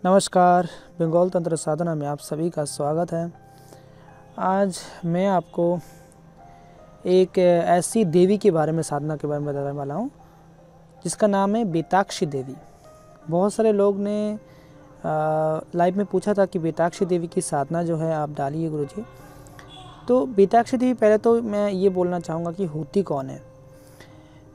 नमस्कार, बंगाल तंत्र साधना में आप सभी का स्वागत है। आज मैं आपको एक ऐसी देवी के बारे में, साधना के बारे में बताने वाला हूँ जिसका नाम है बेताक्षी देवी। बहुत सारे लोग ने लाइव में पूछा था कि बेताक्षी देवी की साधना जो है आप डालिए गुरुजी। तो बेताक्षी देवी, पहले तो मैं ये बोलना चाहूँगा कि होती कौन है।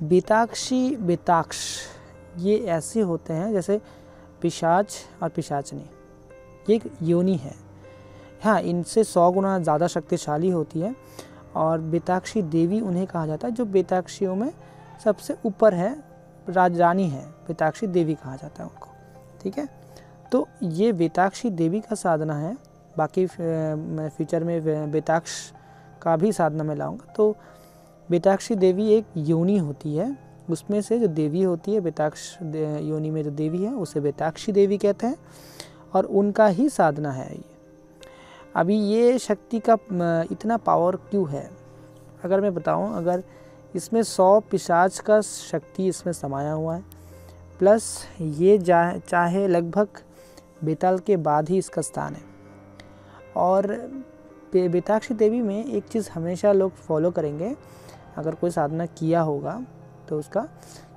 बेताक्षी, बेताक्ष ये ऐसे होते हैं जैसे पिशाच और पिशाचनी, ये एक योनि है। हाँ, इनसे 100 गुना ज़्यादा शक्तिशाली होती है और बेताक्षी देवी उन्हें कहा जाता है जो बेताक्षियों में सबसे ऊपर है, राजरानी है, बेताक्षी देवी कहा जाता है उनको। ठीक है, तो ये बेताक्षी देवी का साधना है। बाकी मैं फ्यूचर में बेताक्ष का भी साधना में लाऊंगा। तो बेताक्षी देवी एक योनि होती है, उसमें से जो देवी होती है, बेताक्ष योनि में जो देवी है उसे बेताक्षी देवी कहते हैं और उनका ही साधना है ये। अभी ये शक्ति का इतना पावर क्यों है अगर मैं बताऊं, अगर इसमें 100 पिशाच का शक्ति इसमें समाया हुआ है, प्लस ये चाहे लगभग बेताल के बाद ही इसका स्थान है। और बेताक्षी देवी में एक चीज़ हमेशा लोग फॉलो करेंगे अगर कोई साधना किया होगा तो उसका,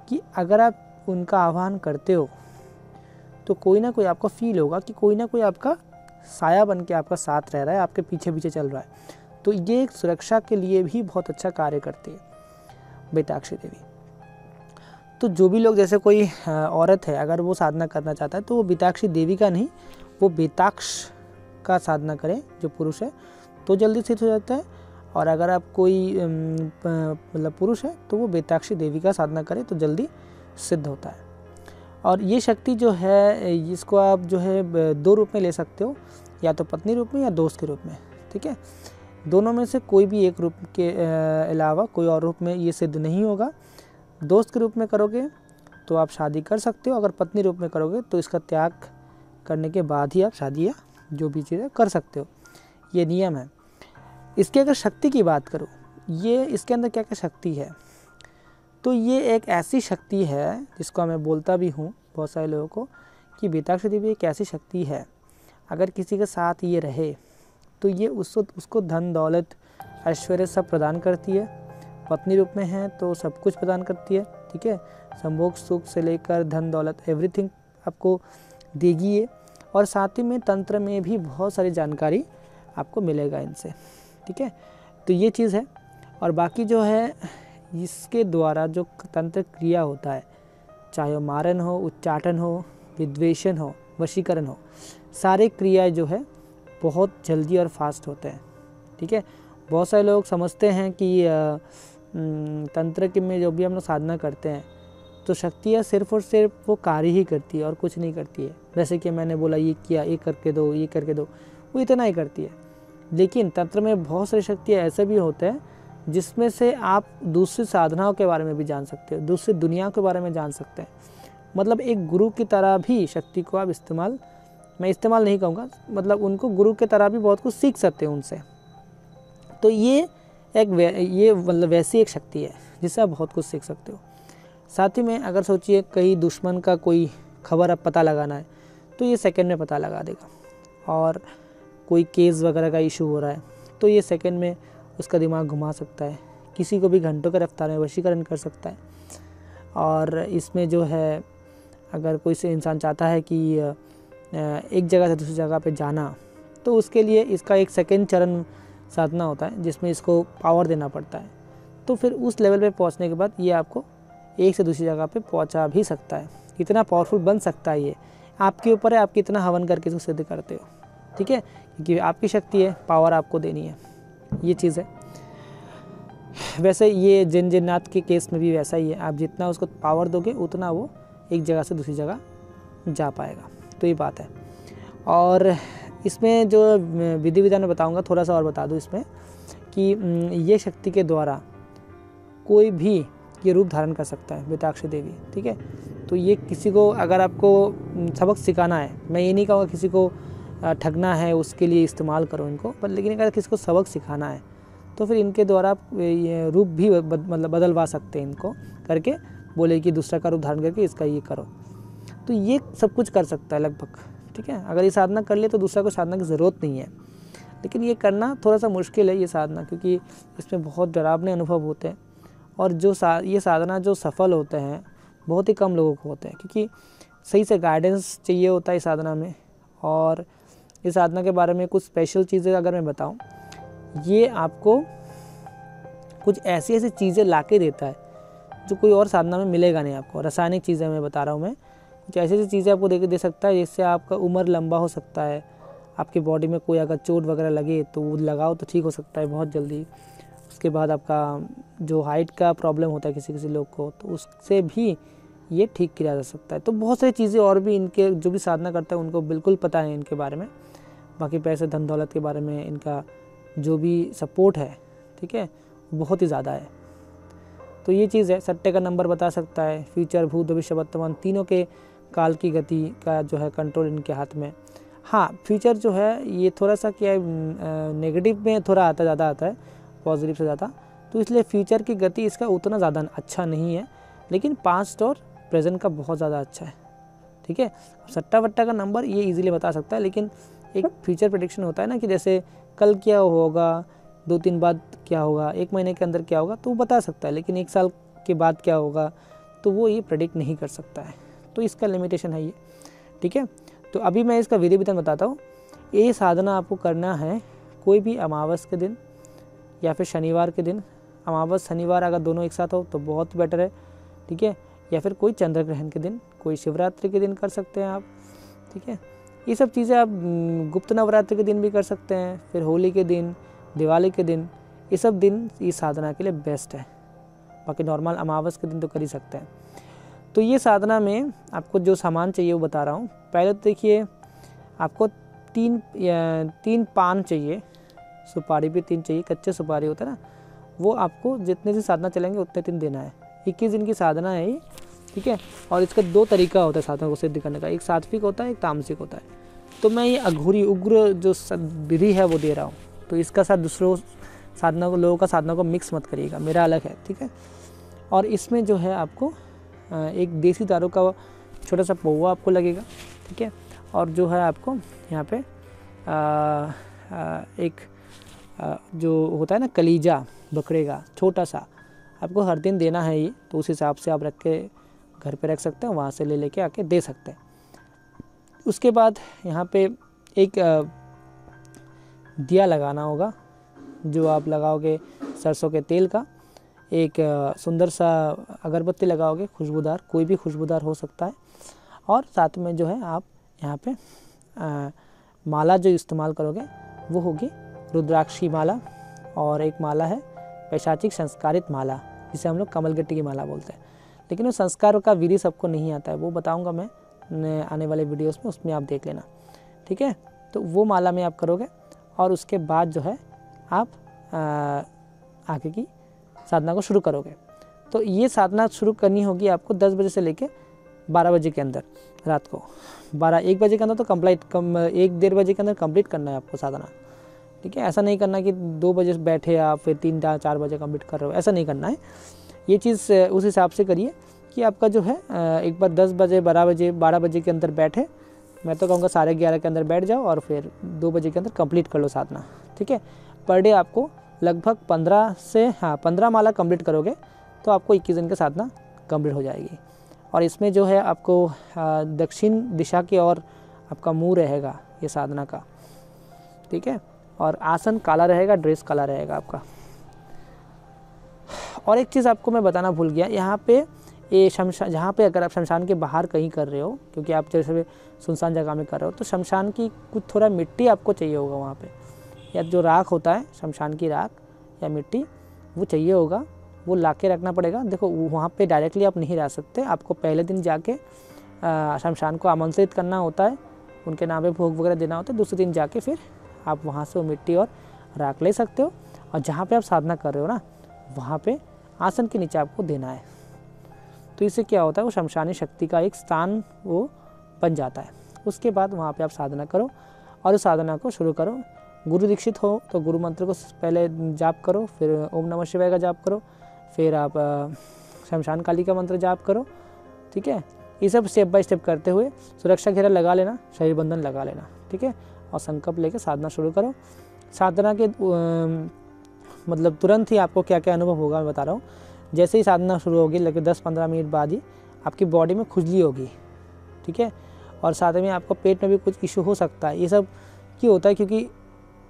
कि अगर आप उनका आह्वान करते हो तो कोई ना कोई आपको फील होगा कि कोई ना कोई आपका साया बन के आपका साथ रह रहा है, आपके पीछे पीछे चल रहा है। तो ये एक सुरक्षा के लिए भी बहुत अच्छा कार्य करती है बेताक्षी देवी। तो जो भी लोग, जैसे कोई औरत है अगर वो साधना करना चाहता है तो वो बेताक्षी देवी का नहीं, वो बेताक्ष का साधना करें जो पुरुष है तो जल्दी सिद्ध हो जाता है। और अगर आप कोई मतलब पुरुष है तो वो बेताक्षी देवी का साधना करें तो जल्दी सिद्ध होता है। और ये शक्ति जो है इसको आप जो है 2 रूप में ले सकते हो, या तो पत्नी रूप में या दोस्त के रूप में। ठीक है, दोनों में से कोई भी एक रूप के अलावा कोई और रूप में ये सिद्ध नहीं होगा। दोस्त के रूप में करोगे तो आप शादी कर सकते हो, अगर पत्नी रूप में करोगे तो इसका त्याग करने के बाद ही आप शादी या जो भी चीज़ें कर सकते हो, ये नियम है। इसकी अगर शक्ति की बात करूँ, ये इसके अंदर क्या क्या शक्ति है, तो ये एक ऐसी शक्ति है जिसको मैं बोलता भी हूँ बहुत सारे लोगों को कि बेताक्षी देवी एक ऐसी शक्ति है, अगर किसी के साथ ये रहे तो ये उसको धन दौलत ऐश्वर्य सब प्रदान करती है। पत्नी रूप में है तो सब कुछ प्रदान करती है। ठीक है, संभोग सुख से लेकर धन दौलत एवरीथिंग आपको देगी ये। और साथ ही में तंत्र में भी बहुत सारी जानकारी आपको मिलेगा इनसे। ठीक है, तो ये चीज़ है। और बाकी जो है इसके द्वारा जो तंत्र क्रिया होता है, चाहे वो मारन हो, उच्चाटन हो, विद्वेषण हो, वशीकरण हो, सारे क्रियाएं जो है बहुत जल्दी और फास्ट होते हैं। ठीक है, बहुत सारे लोग समझते हैं कि तंत्र के में जो भी हम लोग साधना करते हैं तो शक्तियाँ सिर्फ और सिर्फ वो कार्य ही करती है और कुछ नहीं करती है। जैसे कि मैंने बोला ये किया, ये करके दो, ये करके दो, वो इतना ही करती है। लेकिन तंत्र में बहुत सारी शक्तियाँ ऐसे भी होते हैं जिसमें से आप दूसरी साधनाओं के बारे में भी जान सकते हो, दूसरी दुनिया के बारे में जान सकते हैं। मतलब एक गुरु की तरह भी शक्ति को आप मैं इस्तेमाल नहीं कहूँगा, मतलब उनको गुरु की तरह भी बहुत कुछ सीख सकते हो उनसे। तो ये मतलब वैसी एक शक्ति है जिससे आप बहुत कुछ सीख सकते हो। साथ ही में अगर सोचिए कहीं दुश्मन का कोई खबर अब पता लगाना है तो ये सेकंड में पता लगा देगा। और कोई केस वगैरह का इशू हो रहा है तो ये सेकंड में उसका दिमाग घुमा सकता है। किसी को भी घंटों के रफ्तार में वशीकरण कर सकता है। और इसमें जो है अगर कोई से इंसान चाहता है कि एक जगह से दूसरी जगह पे जाना तो उसके लिए इसका एक सेकंड चरण साधना होता है जिसमें इसको पावर देना पड़ता है। तो फिर उस लेवल पे पहुंचने के बाद ये आपको एक से दूसरी जगह पे पहुंचा भी सकता है। इतना पावरफुल बन सकता है ये, आपके ऊपर है आप कितना हवन करके इसको सिद्ध करते हो। ठीक है, क्योंकि आपकी शक्ति है, पावर आपको देनी है, ये चीज़ है। वैसे ये जिन्नात के केस में भी वैसा ही है, आप जितना उसको पावर दोगे उतना वो एक जगह से दूसरी जगह जा पाएगा। तो ये बात है। और इसमें जो विधि विधान में बताऊंगा, थोड़ा सा और बता दूं इसमें कि ये शक्ति के द्वारा कोई भी ये रूप धारण कर सकता है, बेताक्षी देवी। ठीक है, तो ये किसी को अगर आपको सबक सिखाना है, मैं ये नहीं कहूँगा किसी को ठगना है उसके लिए इस्तेमाल करो इनको, पर लेकिन अगर किसी को सबक सिखाना है तो फिर इनके द्वारा आप ये रूप भी मतलब बदलवा सकते हैं इनको करके, बोले कि दूसरा का रूप धारण करके इसका ये करो। तो ये सब कुछ कर सकता है लगभग। ठीक है। अगर ये साधना कर ले तो दूसरा को साधना की ज़रूरत नहीं है। लेकिन ये करना थोड़ा सा मुश्किल है ये साधना, क्योंकि इसमें बहुत डरावने अनुभव होते हैं। और जो ये साधना जो सफल होते हैं बहुत ही कम लोगों को होते हैं, क्योंकि सही से गाइडेंस चाहिए होता है इस साधना में। और इस साधना के बारे में कुछ स्पेशल चीज़ें अगर मैं बताऊं, ये आपको कुछ ऐसी ऐसी चीज़ें ला के देता है जो कोई और साधना में मिलेगा नहीं आपको। रासायनिक चीज़ें मैं बता रहा हूँ मैं, कुछ ऐसी ऐसी चीज़ें आपको दे सकता है जिससे आपका उम्र लंबा हो सकता है। आपकी बॉडी में कोई अगर चोट वगैरह लगे तो वो लगाओ तो ठीक हो सकता है बहुत जल्दी। उसके बाद आपका जो हाइट का प्रॉब्लम होता है किसी किसी लोग को, तो उससे भी ये ठीक किया जा सकता है। तो बहुत सारी चीज़ें और भी इनके जो भी साधना करता है उनको बिल्कुल पता है इनके बारे में। बाकी पैसे धन दौलत के बारे में इनका जो भी सपोर्ट है, ठीक है, बहुत ही ज़्यादा है। तो ये चीज़ है। सट्टे का नंबर बता सकता है, फ्यूचर, भूत, भविष्य, वर्तमान, तीनों के काल की गति का जो है कंट्रोल इनके हाथ में। हाँ, फ्यूचर जो है ये थोड़ा सा क्या है, नेगेटिव में थोड़ा ज़्यादा आता है पॉजिटिव से ज़्यादा, तो इसलिए फ्यूचर की गति इसका उतना ज़्यादा अच्छा नहीं है। लेकिन पास्ट और प्रेजेंट का बहुत ज़्यादा अच्छा है, ठीक है। सट्टा वट्टा का नंबर ये इजीली बता सकता है, लेकिन एक फ्यूचर प्रेडिक्शन होता है ना कि जैसे कल क्या होगा, 2-3 बाद क्या होगा, 1 महीने के अंदर क्या होगा, तो वो बता सकता है। लेकिन 1 साल के बाद क्या होगा तो वो ये प्रेडिक्ट नहीं कर सकता है। तो इसका लिमिटेशन है ये, ठीक है। तो अभी मैं इसका विधि विधान बताता हूँ। ये साधना आपको करना है कोई भी अमावस के दिन या फिर शनिवार के दिन। अमावस शनिवार अगर दोनों एक साथ हो तो बहुत बेटर है, ठीक है। या फिर कोई चंद्र ग्रहण के दिन, कोई शिवरात्रि के दिन कर सकते हैं आप, ठीक है। ये सब चीज़ें आप गुप्त नवरात्रि के दिन भी कर सकते हैं, फिर होली के दिन, दिवाली के दिन, ये सब दिन इस साधना के लिए बेस्ट है। बाकी नॉर्मल अमावस के दिन तो कर ही सकते हैं। तो ये साधना में आपको जो सामान चाहिए वो बता रहा हूँ। पहले तो देखिए, आपको 3 पान चाहिए, सुपारी भी 3 चाहिए, कच्चे सुपारी होता है ना, वो आपको जितने दिन साधना चलेंगे उतने दिन देना है। 21 दिन की साधना है ये, ठीक है। और इसका 2 तरीका होता है साधना को सिद्ध करने का, एक सात्विक होता है, एक तामसिक होता है। तो मैं ये अघोरी उग्र जो विधि है वो दे रहा हूँ, तो इसका साथ दूसरों साधना को, लोगों का साधना को मिक्स मत करिएगा, मेरा अलग है, ठीक है। और इसमें जो है आपको एक देसी दारू का छोटा सा पौवा आपको लगेगा, ठीक है। और जो है आपको यहाँ पे एक जो होता है ना कलीजा बकरे का छोटा सा, आपको हर दिन देना है ये। तो उस हिसाब से आप रख के घर पे रख सकते हैं, वहाँ से ले लेके आके दे सकते हैं। उसके बाद यहाँ पे एक दिया लगाना होगा, जो आप लगाओगे सरसों के तेल का। एक सुंदर सा अगरबत्ती लगाओगे, खुशबूदार, कोई भी खुशबूदार हो सकता है। और साथ में जो है आप यहाँ पे माला जो इस्तेमाल करोगे वो होगी रुद्राक्षी माला, और एक माला है पैशाचिक संस्कारित माला, जिसे हम लोग कमलगट्टी की माला बोलते हैं। लेकिन वो संस्कार का विधि सबको नहीं आता है, वो बताऊंगा मैं आने वाले वीडियोस में, उसमें आप देख लेना, ठीक है। तो वो माला में आप करोगे, और उसके बाद जो है आप आगे की साधना को शुरू करोगे। तो ये साधना शुरू करनी होगी आपको 10 बजे से लेके 12 बजे के अंदर, रात को 1 बजे के अंदर तो 1-1:30 बजे के अंदर कंप्लीट करना है आपको साधना, ठीक है। ऐसा नहीं करना कि 2 बजे बैठे आप फिर 3-4 बजे कंप्लीट कर रहे हो, ऐसा नहीं करना है। ये चीज़ उस हिसाब से करिए कि आपका जो है एक बार 10 बजे 12 बजे के अंदर बैठे, मैं तो कहूँगा 11:30 के अंदर बैठ जाओ, और फिर 2 बजे के अंदर कंप्लीट कर लो साधना, ठीक है। पर डे आपको लगभग 15 माला कंप्लीट करोगे तो आपको 21 दिन की साधना कंप्लीट हो जाएगी। और इसमें जो है आपको दक्षिण दिशा की ओर आपका मुंह रहेगा ये साधना का, ठीक है। और आसन काला रहेगा, ड्रेस काला रहेगा आपका। और एक चीज़ आपको मैं बताना भूल गया, यहाँ पे ये शमशान, जहाँ पे अगर आप शमशान के बाहर कहीं कर रहे हो, क्योंकि आप जैसे सुनसान जगह में कर रहे हो, तो शमशान की कुछ थोड़ा मिट्टी आपको चाहिए होगा वहाँ पे, या जो राख होता है शमशान की राख या मिट्टी, वो चाहिए होगा, वो ला के रखना पड़ेगा। देखो वहाँ पे डायरेक्टली आप नहीं रह सकते, आपको पहले दिन जाके शमशान को आमंत्रित करना होता है, उनके नाम पे भोग वगैरह देना होता है। दूसरे दिन जाके फिर आप वहाँ से वो मिट्टी और राख ले सकते हो, और जहाँ पे आप साधना कर रहे हो ना, वहाँ पे आसन के नीचे आपको देना है। तो इससे क्या होता है, वो शमशानी शक्ति का एक स्थान वो बन जाता है। उसके बाद वहाँ पे आप साधना करो, और उस साधना को शुरू करो। गुरु दीक्षित हो तो गुरु मंत्र को पहले जाप करो, फिर ओम नमः शिवाय का जाप करो, फिर आप शमशान काली का मंत्र जाप करो, ठीक है। ये सब स्टेप बाय स्टेप करते हुए सुरक्षा घेरा लगा लेना, शरीर बंधन लगा लेना, ठीक है। और संकल्प लेके साधना शुरू करो। साधना के मतलब तुरंत ही आपको क्या क्या अनुभव होगा मैं बता रहा हूँ। जैसे ही साधना शुरू होगी लगभग 10-15 मिनट बाद ही आपकी बॉडी में खुजली होगी, ठीक है। और साथ में आपको पेट में भी कुछ इशू हो सकता है। ये सब क्यों होता है? क्योंकि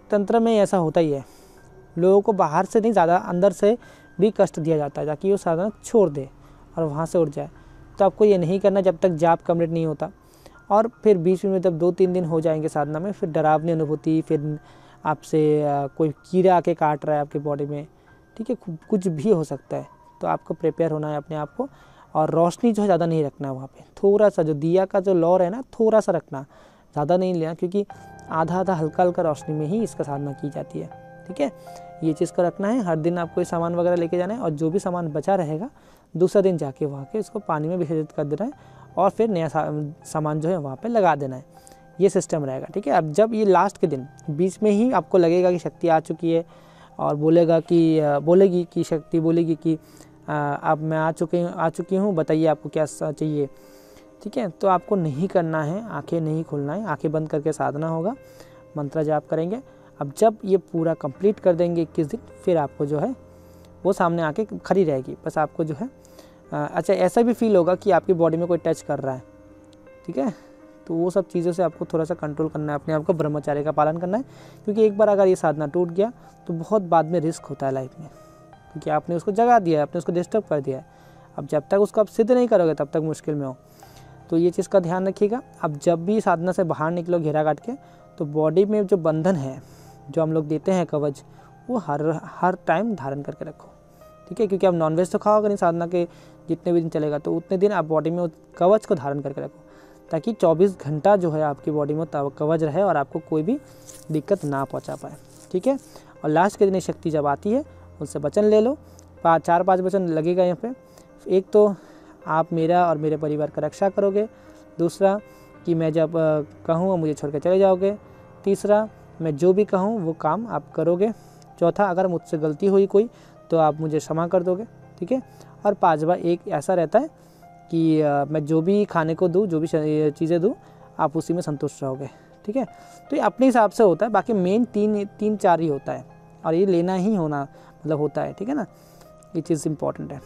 तंत्र में ऐसा होता ही है, लोगों को बाहर से नहीं ज़्यादा अंदर से भी कष्ट दिया जाता है ताकि वो साधना छोड़ दे और वहाँ से उठ जाए। तो आपको ये नहीं करना जब तक जाप कंप्लीट नहीं होता। और फिर बीच में जब 2-3 दिन हो जाएंगे साधना में, फिर डरावनी अनुभूति, फिर आपसे कोई कीड़ा आके काट रहा है आपकी बॉडी में, ठीक है, कुछ भी हो सकता है। तो आपको प्रिपेयर होना है अपने आप को। और रोशनी जो है ज़्यादा नहीं रखना है वहाँ पे, थोड़ा सा जो दिया का जो लौ है ना, थोड़ा सा रखना, ज़्यादा नहीं लेना, क्योंकि आधा आधा हल्का हल्का रोशनी में ही इसका साधना की जाती है, ठीक है। ये चीज़ को रखना है। हर दिन आपको सामान वगैरह लेके जाना है और जो भी सामान बचा रहेगा दूसरा दिन जाके वहाँ के उसको पानी में विसर्जित कर देना है और फिर नया सामान जो है वहाँ पे लगा देना है। ये सिस्टम रहेगा, ठीक है। अब जब ये लास्ट के दिन बीच में ही आपको लगेगा कि शक्ति आ चुकी है और बोलेगी कि शक्ति बोलेगी कि अब मैं आ चुकी हूँ, बताइए आपको क्या चाहिए, ठीक है। तो आपको नहीं करना है, आंखें नहीं खोलना है, आंखें बंद करके साधना होगा, मंत्र जाप करेंगे। अब जब ये पूरा कंप्लीट कर देंगे 21 दिन, फिर आपको जो है वो सामने आके खड़ी रहेगी। बस आपको जो है अच्छा ऐसा भी फील होगा कि आपकी बॉडी में कोई टच कर रहा है, ठीक है। तो वो सब चीज़ों से आपको थोड़ा सा कंट्रोल करना है, अपने आप को ब्रह्मचर्य का पालन करना है। क्योंकि एक बार अगर ये साधना टूट गया तो बहुत बाद में रिस्क होता है लाइफ में, क्योंकि आपने उसको जगा दिया है, आपने उसको डिस्टर्ब कर दिया है। अब जब तक उसको आप सिद्ध नहीं करोगे तब तक मुश्किल में हो। तो ये चीज़ का ध्यान रखिएगा। अब जब भी साधना से बाहर निकलो घेरा काट के, तो बॉडी में जो बंधन है जो हम लोग देते हैं कवच, वो हर टाइम धारण करके रखो, ठीक है। क्योंकि आप नॉनवेज तो खाओगे नहीं साधना के जितने भी दिन चलेगा, तो उतने दिन आप बॉडी में कवच को धारण करके रखो ताकि 24 घंटा जो है आपकी बॉडी में कवच रहे और आपको कोई भी दिक्कत ना पहुंचा पाए, ठीक है। और लास्ट के दिन शक्ति जब आती है उनसे वचन ले लो। 4-5 वचन लगेगा यहाँ पे। एक तो आप मेरा और मेरे परिवार का रक्षा करोगे, दूसरा कि मैं जब कहूँ मुझे छोड़ कर चले जाओगे, तीसरा मैं जो भी कहूँ वो काम आप करोगे, चौथा अगर मुझसे गलती हुई कोई तो आप मुझे क्षमा कर दोगे, ठीक है। और 5वां एक ऐसा रहता है कि मैं जो भी खाने को दूँ, जो भी चीज़ें दूँ, आप उसी में संतुष्ट रहोगे, ठीक है। तो ये अपने हिसाब से होता है, बाकी मेन 3-4 ही होता है और ये लेना ही होता है, ठीक है ना। ये चीज़ इम्पॉर्टेंट है।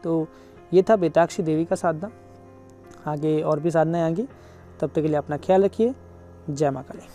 तो ये था बेताक्षी देवी का साधना। आगे और भी साधनाएं आएंगी, तब तक के लिए अपना ख्याल रखिए। जय मां काली।